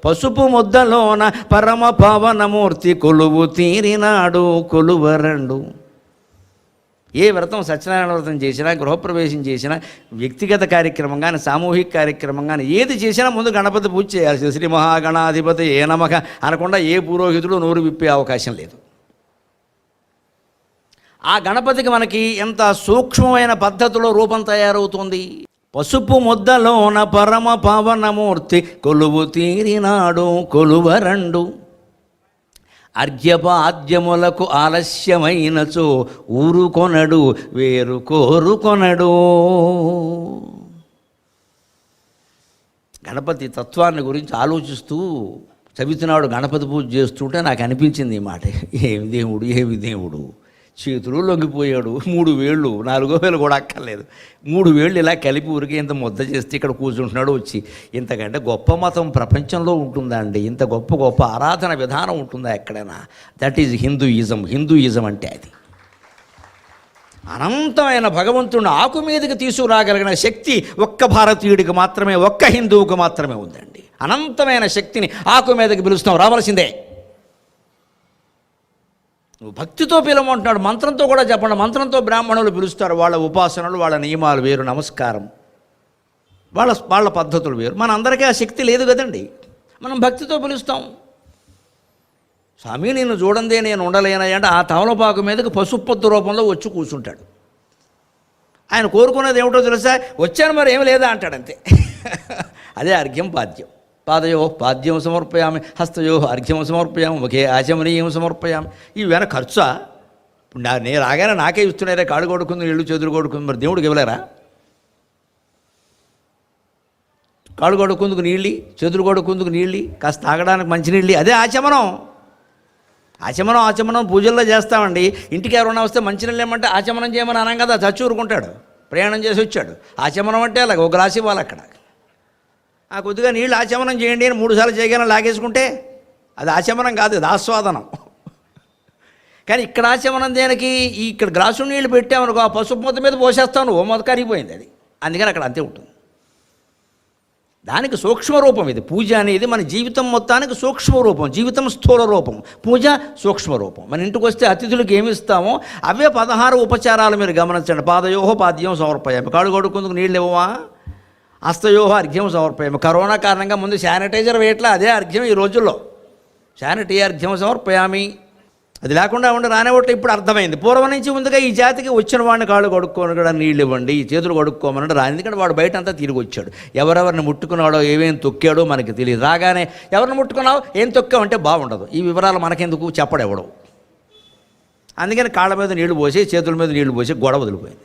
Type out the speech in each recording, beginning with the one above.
పసుపు ముద్దలోన పరమ పావనమూర్తి కొలువు తీరినాడు కొలువరండు. ఏ వ్రతం, సత్యనారాయణ వ్రతం చేసినా, గృహప్రవేశం చేసినా, వ్యక్తిగత కార్యక్రమం కానీ, సామూహిక కార్యక్రమం కానీ ఏది చేసినా ముందు గణపతి పూజ చేయాల్సి. శ్రీ మహాగణాధిపతి ఏ నమః అనకుండా ఏ పురోహితుడు నోరు విప్పే అవకాశం లేదు. ఆ గణపతికి మనకి ఎంత సూక్ష్మమైన పద్ధతిలో రూపం తయారవుతుంది. పసుపు ముద్దలోన పరమ పావనమూర్తి కొలువు తీరినాడు కొలువరండు. అర్ఘ్యపాద్యములకు ఆలస్యమైనచో ఊరుకొనడు వేరు కోరుకొనడు. గణపతి తత్వాన్ని గురించి ఆలోచిస్తూ చవితినాడు గణపతి పూజ చేస్తుంటే నాకు అనిపించింది ఈ మాట. ఏమి దేవుడు, ఏమి దేవుడు, చేతులు లొంగిపోయాడు. 3 వేళ్ళు, 4వ వేలు కూడా అక్కర్లేదు, 3 వేళ్ళు ఇలా కలిపి ఊరికి ఇంత ముద్ద చేస్తే ఇక్కడ కూర్చుంటున్నాడు వచ్చి. ఇంతకంటే గొప్ప మతం ప్రపంచంలో ఉంటుందా అండి? ఇంత గొప్ప గొప్ప ఆరాధన విధానం ఉంటుందా ఎక్కడైనా? That is Hinduism. హిందూయిజం అంటే అది. అనంతమైన భగవంతుడిని ఆకు మీదకి తీసుకురాగలిగిన శక్తి ఒక్క భారతీయుడికి మాత్రమే, ఒక్క హిందువుకు మాత్రమే ఉందండి. అనంతమైన శక్తిని ఆకు మీదకి పిలుస్తాం, రావాల్సిందే. నువ్వు భక్తితో పిలవమంటున్నాడు, మంత్రంతో కూడా చెప్పండి. మంత్రంతో బ్రాహ్మణులు పిలుస్తారు, వాళ్ళ ఉపాసనలు, వాళ్ళ నియమాలు వేరు, నమస్కారం వాళ్ళ పద్ధతులు వేరు. మన అందరికీ ఆ శక్తి లేదు కదండి. మనం భక్తితో పిలుస్తాం. స్వామి నిన్ను చూడందే నేను ఉండలేనయ్య అంటే ఆ తమలపాకు మీదకి పసుపొత్తు రూపంలో వచ్చి కూర్చుంటాడు. ఆయన కోరుకున్నది ఏమిటో తెలుసా? వచ్చాను మరి ఏమి లేదా అంటాడు, అంతే. అదే అర్ఘ్యం పాద్యం. పాదయో పాద్యం సమర్పయామి, హస్తయో అర్ఘ్యం సమర్పయామి, ఒకే ఆచమనీయం సమర్పయామి. ఇవి వెనక ఖర్చా? ఇప్పుడు నేను రాగానే నాకే ఇస్తున్నారే, కాడు కొడుకుంది, ఇళ్ళు చేతులు కొడుకుంది, మరి దేవుడికి ఇవ్వలేరా? కాడు కొడుకుందుకు నీళ్ళి, చేతులు కొడుకుందుకు నీళ్ళి, కాస్త తాగడానికి మంచినీళ్ళి, అదే ఆచమనం. ఆచమనం పూజల్లో చేస్తామండి. ఇంటికి ఎవరైనా వస్తే మంచినీళ్ళు ఏమంటే ఆచమనం చేయమని అనం కదా, చచ్చూరుకుంటాడు. ప్రయాణం చేసి వచ్చాడు, ఆచమనం అంటే అలాగ ఒక గ్లాస్ ఇవ్వాలి. అక్కడ ఆ కొద్దిగా నీళ్ళు ఆచమనం చేయండి అని 3 సార్లు చేయగానే లాగేసుకుంటే అది ఆచమనం కాదు, అది ఆస్వాదనం. కానీ ఇక్కడ ఆచమనం దేనికి? ఇక్కడ గ్లాసు నీళ్ళు పెట్టామనుకో, ఆ పసుపు మూత మీద పోసేస్తాను, ఓ మొదట కరిగిపోయింది అది. అందుకని అక్కడ అంతే ఉంటుంది. దానికి సూక్ష్మరూపం ఇది. పూజ అనేది మన జీవితం మొత్తానికి సూక్ష్మరూపం. జీవితం స్థూల రూపం, పూజ సూక్ష్మరూపం. మన ఇంటికి వస్తే అతిథులకు ఏమి ఇస్తామో అవే 16 ఉపచారాలు మీరు గమనించండి. పాదయోహ పాద్యం సమర్పయామి, కాడు కొడుకుందుకు నీళ్ళు ఇవ్వమా? హస్తయోహ అర్ఘ్యం సమర్పయామి. కరోనా కారణంగా ముందు శానిటైజర్ వేయట్లా, అదే అర్ఘ్యం ఈ రోజుల్లో. శానిటరీ అర్ఘ్యం సమర్పయామి. అది లేకుండా ఉండి రానివ్వట్లే. ఇప్పుడు అర్థమైంది. పూర్వం నుంచి ముందుగా ఈ జాతికి వచ్చిన వాడిని కాళ్ళు కొడుక్కోని కూడా నీళ్ళు ఇవ్వండి, చేతులు కొడుక్కోమని రాని. ఎందుకంటే వాడు బయట అంతా తిరిగి వచ్చాడు. ఎవరెవరిని ముట్టుకున్నాడో, ఏమేమి తొక్కాడో మనకి తెలియదు. రాగానే ఎవరిని ముట్టుకున్నావు, ఏం తొక్కావంటే బాగుండదు. ఈ వివరాలు మనకెందుకు చెప్పడెవడవు. అందుకని కాళ్ళ మీద నీళ్లు పోసి, చేతుల మీద నీళ్లు పోసి గొడవ వదిలిపోయింది.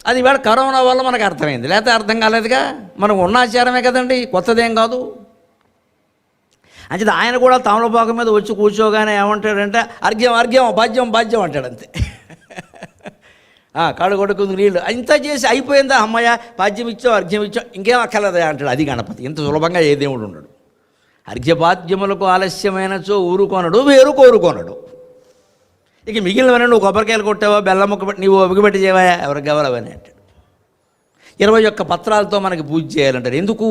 అది ఇవాళ కరోనా వల్ల మనకు అర్థమైంది, లేకపోతే అర్థం కాలేదుగా. మనకు ఉన్న ఆచారమే కదండి, కొత్తదేం కాదు. అంటే ఆయన కూడా తమలపాకు మీద వచ్చి కూర్చోగానే ఏమంటాడంటే అర్ఘ్యం భాజ్యం అంటాడు, అంతే. కాళ్ళు కొడుకుందుకు నీళ్ళు ఇంత చేసి అయిపోయిందా, అమ్మయ్య పాద్యం ఇచ్చావు, అర్ఘ్యం ఇచ్చావు, ఇంకేం అక్కర్లేదా అంటాడు. అది గణపతి. ఇంత సులభంగా ఏ దేవుడు ఉండడు. అర్ఘ్యపాద్యములకు ఆలస్యమైనచో ఊరుకొనడు వేరు కోరుకొనడు. ఇక మిగిలినవన్నీ నువ్వు కొబ్బరికాయలు కొట్టావా, బెల్లం ముక్క పెట్టి నీవు ఒబిగిపెట్టి చేయవా, ఎవరికి కావాలవని అంటాడు. 21 పత్రాలతో మనకి పూజ చేయాలంటారు. ఎందుకు?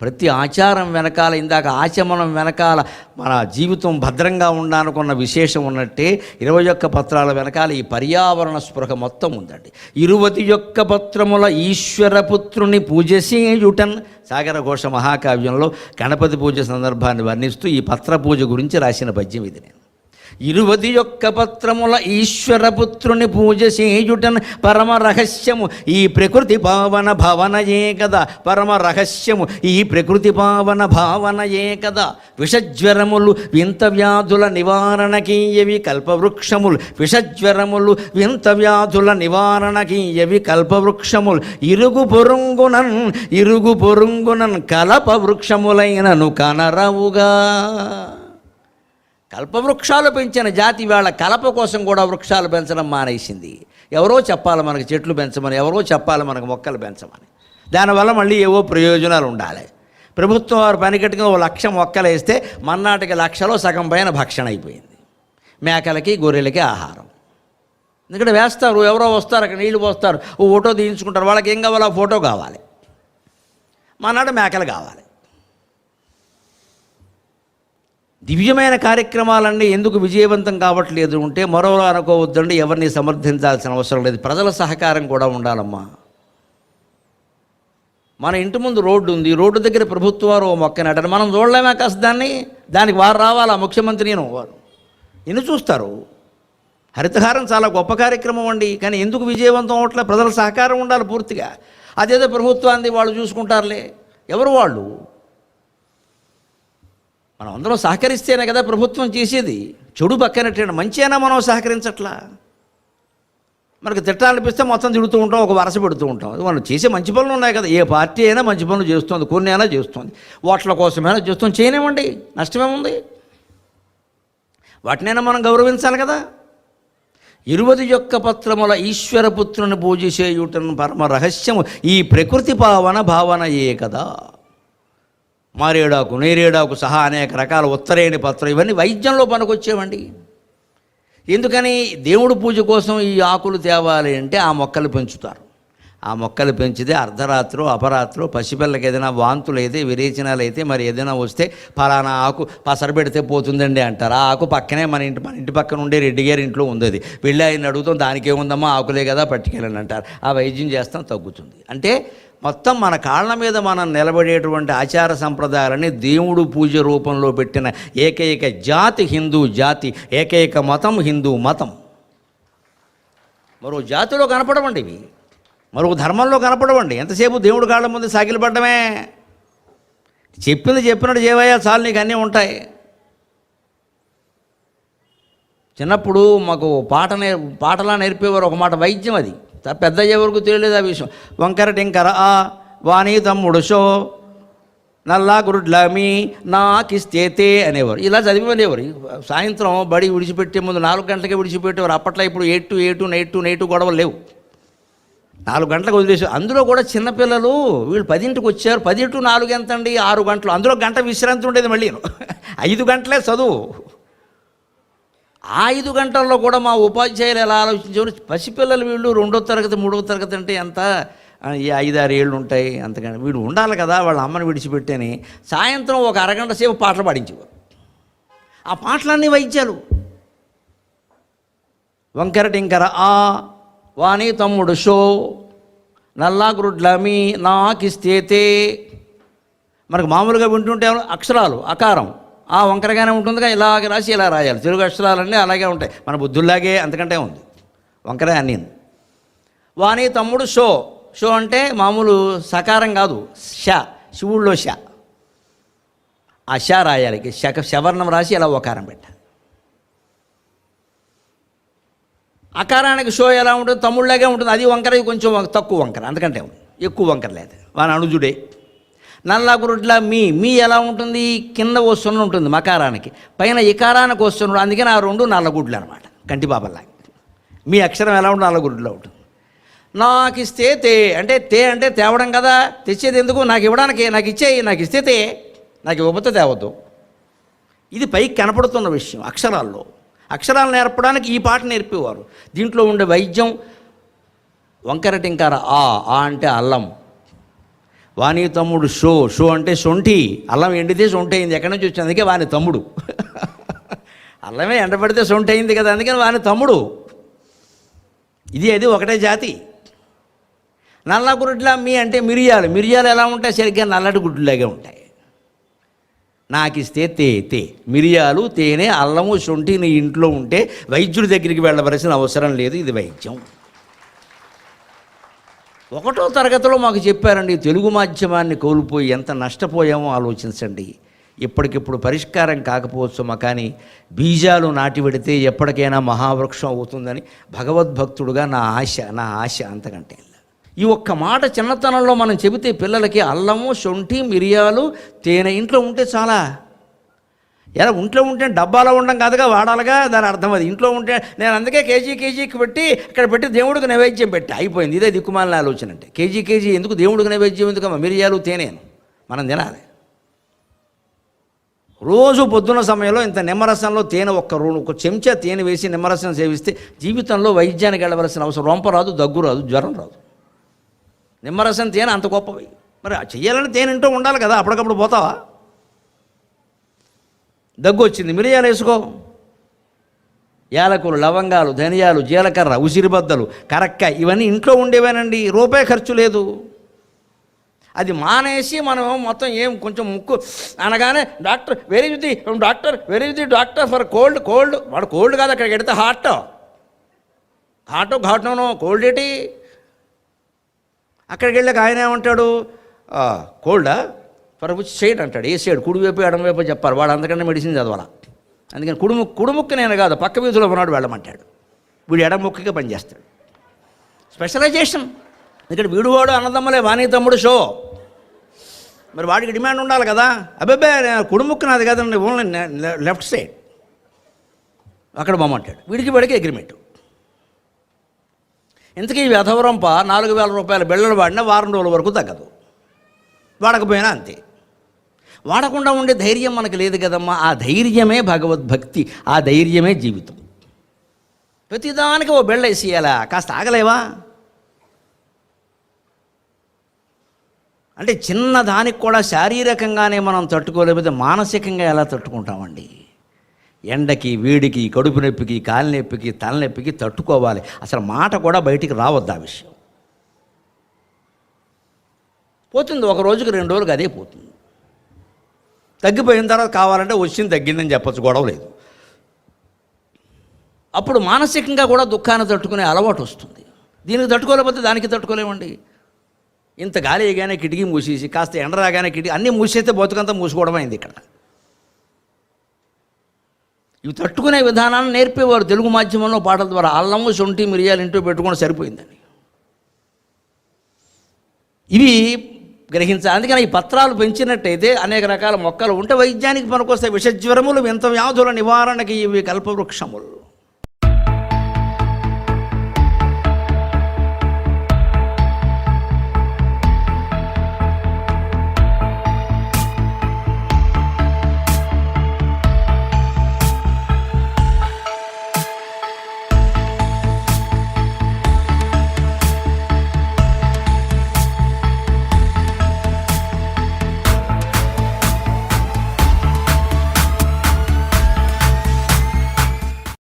ప్రతి ఆచారం వెనకాల, ఇందాక ఆచమనం వెనకాల మన జీవితం భద్రంగా ఉండాలనుకున్న విశేషం ఉన్నట్టే 21 పత్రాల వెనకాల ఈ పర్యావరణ స్పృహ మొత్తం ఉందండి. 21 పత్రముల ఈశ్వరపుత్రుని పూజ చేయుటన్ సాగర ఘోష మహాకావ్యంలో గణపతి పూజ సందర్భాన్ని వర్ణిస్తూ ఈ పత్ర పూజ గురించి రాసిన పద్యం ఇది. నేను 21 పత్రముల ఈశ్వరపుత్రుని పూజ చేయుటన్ పరమ రహస్యము ఈ ప్రకృతి భావన భావనయే కదా. పరమ రహస్యము ఈ ప్రకృతి భావన భావనయే కదా. విషజ్వరములు వింత వ్యాధుల నివారణకీయవి కల్పవృక్షములు. విషజ్వరములు వింత వ్యాధుల నివారణకీయవి కల్పవృక్షములు. ఇరుగు పొరుంగునన్ కల్పవృక్షములైనను కనరవుగా. కల్పవృక్షాలు పెంచిన జాతి వాళ్ళ కలప కోసం కూడా వృక్షాలు పెంచడం మానేసింది. ఎవరో చెప్పాలి మనకు చెట్లు పెంచమని, ఎవరో చెప్పాలి మనకు మొక్కలు పెంచమని. దానివల్ల మళ్ళీ ఏవో ప్రయోజనాలు ఉండాలి. ప్రభుత్వం వారు పనికట్టుగా 1,00,000 మొక్కలు వేస్తే మన్నాటికి 1,00,000లో సగం పైన భక్షణ అయిపోయింది. మేకలకి గొర్రెలకి ఆహారం. ఎందుకంటే వేస్తారు, ఎవరో వస్తారు, అక్కడ నీళ్లు పోస్తారు, ఓ ఫోటో తీయించుకుంటారు. వాళ్ళకి ఏం కావాలో ఆ ఫోటో కావాలి. మన్నాడు మేకలు కావాలి. దివ్యమైన కార్యక్రమాలన్నీ ఎందుకు విజయవంతం కావట్లేదు ఉంటే మరోలా అనుకోవద్దండి, ఎవరిని సమర్థించాల్సిన అవసరం లేదు, ప్రజల సహకారం కూడా ఉండాలమ్మా. మన ఇంటి ముందు రోడ్డు ఉంది, రోడ్డు దగ్గర ప్రభుత్వం వారు ఓ మొక్క నాటారు, మనం చూడలేమే కాస్త దానికి వారు రావాలా, ముఖ్యమంత్రి వారు ఎన్ని చూస్తారు. హరితహారం చాలా గొప్ప కార్యక్రమం అండి, కానీ ఎందుకు విజయవంతం అవట్లే? ప్రజల సహకారం ఉండాలి పూర్తిగా. అదేదో ప్రభుత్వాన్ని వాళ్ళు చూసుకుంటారులే, ఎవరు వాళ్ళు? మనం అందరం సహకరిస్తేనే కదా ప్రభుత్వం చేసేది. చెడు పక్కనట్టండి, మంచి అయినా మనం సహకరించట్లా. మనకు తిట్టాలనిపిస్తే మొత్తం తిడుతూ ఉంటాం, ఒక వరస పెడుతూ ఉంటాం. మనం చేసే మంచి పనులు ఉన్నాయి కదా, ఏ పార్టీ అయినా మంచి పనులు చేస్తుంది, కొన్ని అయినా చేస్తుంది, ఓట్ల కోసమైనా చేస్తుంది, చేయనివ్వండి, నష్టమేముంది? వాటినైనా మనం గౌరవించాలి కదా. 21 పత్రముల ఈశ్వరపుత్రుని పూజ చేయుటను పరమ రహస్యము ఈ ప్రకృతి పావన భావనయే కదా. మారేడాకు, నేరేడాకు సహా అనేక రకాల ఉత్తరేణి పత్రం, ఇవన్నీ వైద్యంలో పనికొచ్చేవండి. ఎందుకని? దేవుడు పూజ కోసం ఈ ఆకులు తేవాలి అంటే ఆ మొక్కలు పెంచుతారు. ఆ మొక్కలు పెంచితే అర్ధరాత్రో అపరాత్రో పసిపిల్లకి ఏదైనా వాంతులు అయితే, విరేచనాలు అయితే, మరి ఏదైనా వస్తే ఫలానా ఆకు పసరు పెడితే పోతుందండి అంటారు. ఆ ఆకు పక్కనే మన ఇంటి పక్కన ఉండే రెడ్డి గారి ఇంట్లో ఉంది. అది వెళ్ళి ఆయన అడుగుతాం, దానికేముందమ్మా ఆకులే కదా పట్టుకెళ్ళండి అంటారు. ఆ వైద్యం చేస్తాం, తగ్గుతుంది. అంటే మొత్తం మన కాళ్ళ మీద మనం నిలబడేటువంటి ఆచార సంప్రదాయాలని దేవుడు పూజ రూపంలో పెట్టిన ఏకైక జాతి హిందూ జాతి, ఏకైక మతం హిందూ మతం. మరో జాతిలో కనపడవండి ఇవి, మరో ధర్మంలో కనపడవండి. ఎంతసేపు దేవుడు కాళ్ళ ముందు సాగిలపడ్డమే. చెప్పినట్టు చేయవయ్యా చాలు, నీకు అన్నీ ఉంటాయి. చిన్నప్పుడు మాకు పాటలా నేర్పేవారు ఒక మాట, వైద్యం అది. పెద్ద ఎవరికి తెలియలేదు ఆ విషయం. వంకర టింకర ఆ వాణి తమ్ముడు షో నల్లా గురుడ్లమి నాకిస్తేతే అనేవారు. ఇలా చదివేవారు. సాయంత్రం బడి విడిచిపెట్టే ముందు 4 గంటలకే విడిచిపెట్టేవారు. అప్పట్లో ఇప్పుడు 8 నైట్ గొడవలు లేవు, 4 గంటలకు వదిలేసారు. అందులో కూడా చిన్నపిల్లలు వీళ్ళు 10ంటికి వచ్చారు. 10 to 4 ఎంత అండి? 6 గంటలు. అందులో గంట విశ్రాంతి ఉండేది, మళ్ళీ 5 గంటలే చదువు. ఆ 5 గంటల్లో కూడా మా ఉపాధ్యాయులు ఎలా ఆలోచించేవారు, పసిపిల్లలు వీళ్ళు 2వ తరగతి 3వ తరగతి అంటే ఎంత, 5-6 ఏళ్ళు ఉంటాయి, అంతకని వీడు ఉండాలి కదా వాళ్ళ అమ్మని విడిచిపెట్టని. సాయంత్రం ఒక అరగంట సేపు పాటలు పాడించేవారు. ఆ పాటలన్నీ వైద్యాలు. వంకర టింకర ఆ వాణి తమ్ముడు షో నల్లా గురుడ్లమి నాకిస్తేతే. మనకు మామూలుగా వింటుంటే అక్షరాలు అకారం ఆ వంకరగానే ఉంటుందిగా, ఇలాగ రాసి ఇలా రాయాలి. తెలుగు అక్షరాలన్నీ అలాగే ఉంటాయి, మన బుద్ధుల్లాగే, అంతకంటే ఉంది వంకరే అన్నీ. వాణి తమ్ముడు షో, షో అంటే మామూలు సకారం కాదు, ష, శివుల్లో ష, ఆ ష రాయాలి. శవర్ణం రాసి ఇలా ఒకారం పెట్టాలి. అకారానికి షో ఎలా ఉంటుంది? తమ్ముళ్ళలాగే ఉంటుంది. అది వంకర, కొంచెం తక్కువ వంకర, అందుకంటే ఎక్కువ వంకర లేదు. వాని అనుజుడే. నల్లా గురుడ్ల మీ ఎలా ఉంటుంది? కింద ఓ సున్న ఉంటుంది మకారానికి, పైన ఇకారానికి వస్తున్నాడు, అందుకని ఆ 2 నల్లగుడ్లు అనమాట, కంటి బాబల్లాగా. మీ అక్షరం ఎలా ఉంటుంది? నల్లగుడ్లో ఉంటుంది. నాకిస్తే తే అంటే అంటే తేవడం కదా, తెచ్చేది ఎందుకు? నాకు ఇవ్వడానికి, నాకు ఇచ్చేయి, నాకు ఇస్తే తే, నాకు ఇవ్వకపోతే తేవద్దు. ఇది పైకి కనపడుతున్న విషయం. అక్షరాలు నేర్పడానికి ఈ పాట నేర్పేవారు. దీంట్లో ఉండే వైద్యం వంకర టింకర ఆ అంటే అల్లం. వాణి తమ్ముడు షో అంటే సొంఠి. అల్లం ఎండితే సొంఠి అయింది, ఎక్కడి నుంచి వచ్చింది? అందుకే వాని తమ్ముడు. అల్లమే ఎండబడితే సొంఠి అయింది కదా, అందుకని వాని తమ్ముడు. ఇది ఒకటే జాతి. నల్ల గుడ్ల మీ అంటే మిరియాలు ఎలా ఉంటాయి? సరిగ్గా నల్లటి గుడ్డులాగే ఉంటాయి. నాకిస్తే తే మిరియాలు, తేనె, అల్లము, సొంఠి నీ ఇంట్లో ఉంటే వైద్యుడి దగ్గరికి వెళ్ళవలసిన అవసరం లేదు. ఇది వైద్యం. 1వ తరగతిలో మాకు చెప్పారండి. తెలుగు మాధ్యమాన్ని కోల్పోయి ఎంత నష్టపోయామో ఆలోచించండి. ఇప్పటికిప్పుడు పరిష్కారం కాకపోవచ్చుమా, కానీ బీజాలు నాటి పెడితే ఎప్పటికైనా మహావృక్షం అవుతుందని భగవద్భక్తుడుగా నా ఆశ అంతకంటే. ఈ ఒక్క మాట చిన్నతనంలో మనం చెబితే పిల్లలకి అల్లము, సొంఠి, మిరియాలు, తేనె ఇంట్లో ఉంటే చాలా. ఎలా ఇంట్లో ఉంటే డబ్బాలో ఉండడం కాదుగా, వాడాలిగా, దాని అర్థం అది. ఇంట్లో ఉంటే నేను అందుకే కేజీకి పెట్టి అక్కడ పెట్టి దేవుడికి నైవేద్యం పెట్టి అయిపోయింది. ఇదే దిక్కుమాలిన ఆలోచన. అంటే కేజీ ఎందుకు దేవుడికి నైవేద్యం ఎందుకమ్మా? మిరియాలు, తేనెను మనం తినాలి. రోజు పొద్దున్న సమయంలో ఇంత నిమ్మరసంలో తేనె ఒక చెంచా తేనె వేసి నిమ్మరసం సేవిస్తే జీవితంలో వైద్యానికి వెళ్ళవలసిన అవసరం, రొంప రాదు, దగ్గు రాదు, జ్వరం రాదు. నిమ్మరసం తేనె అంత గొప్పవి. మరి చెయ్యాలని తేనె ఇంటూ ఉండాలి కదా, అప్పటికప్పుడు పోతావా? దగ్గు వచ్చింది, మిరియాలు వేసుకో. యాలకులు, లవంగాలు, ధనియాలు, జీలకర్ర, ఉసిరిబద్దలు, కరక్కాయ ఇవన్నీ ఇంట్లో ఉండేవేనండి, రూపాయి ఖర్చు లేదు. అది మానేసి మనం మొత్తం ఏం కొంచెం ముక్కు అనగానే doctor very the doctor for cold. వాడు కోల్డ్ కాదు, అక్కడికి వెడితే ఘాటోనో కోల్డ్ ఏంటి. అక్కడికి వెళ్ళాక ఆయన ఏమంటాడు, కోల్డా ఫర్ విచ్ సైడ్ అంటాడు. ఏ సైడ్, కుడివైపు ఎడమవైపు చెప్పాలి. వాడు అంతకన్నా మెడిసిన్ చదవాలా. అందుకని కుడుముక్కు నేను కాదు, పక్క వీధిలో ఉన్నాడు వెళ్ళమంటాడు. వీడు ఎడముక్కుగా పనిచేస్తాడు. స్పెషలైజేషన్. ఇక్కడ వీడువాడు అన్నదమ్మలే, వాణి తమ్ముడు షో. మరి వాడికి డిమాండ్ ఉండాలి కదా. అబ్బాయి కుడుముక్కు నాది కదండి, ఓన్లీ లెఫ్ట్ సైడ్, అక్కడ బొమ్మంటాడు. వాడికి అగ్రిమెంట్. ఇంతకీ ఈ వ్యధవరంప 4,000 రూపాయల బిళ్ళలు వాడినా వారం రోజుల వరకు తగ్గదు. వాడకపోయినా అంతే. వాడకుండా ఉండే ధైర్యం మనకు లేదు కదమ్మా. ఆ ధైర్యమే భగవద్భక్తి, ఆ ధైర్యమే జీవితం. ప్రతిదానికి ఓ బిళ్ళ వేసేయాలా, కాస్త ఆగలేవా? అంటే చిన్న దానికి కూడా శారీరకంగానే మనం తట్టుకోలేకపోతే మానసికంగా ఎలా తట్టుకుంటామండి? ఎండకి, వేడికి, కడుపు నొప్పికి, కాలి నొప్పికి, తలనొప్పికి తట్టుకోవాలి. అసలు మాట కూడా బయటికి రావద్దు. ఆ విషయం పోతుంది, ఒక రోజుకి 2 రోజులకు అదే పోతుంది. తగ్గిపోయిన తర్వాత కావాలంటే వచ్చింది తగ్గిందని చెప్పచ్చు, గొడవ లేదు. అప్పుడు మానసికంగా కూడా దుఃఖాన్ని తట్టుకునే అలవాటు వస్తుంది. దీనికి తట్టుకోలేకపోతే దానికి తట్టుకోలేమండి. ఇంత గాలి వేయగానే కిటికీ మూసేసి, కాస్త ఎండ రాగానే కిటికీ అన్నీ మూసేస్తే బతుకంతా మూసుకోవడం అయింది ఇక్కడ. ఇవి తట్టుకునే విధానాన్ని నేర్పేవారు తెలుగు మాధ్యమంలో పాటల ద్వారా. అల్లము, శొంఠి, మిరియాలు ఇంట్లో పెట్టుకుని సరిపోయిందని. ఇవి గ్రహించాలి. అందుకని ఈ పత్రాలు పెంచినట్టయితే అనేక రకాల మొక్కలు ఉంటే వైద్యానికి పనికొస్తాయి. విషజ్వరములు, వింత వ్యాధుల నివారణకి ఇవి కల్పవృక్షములు.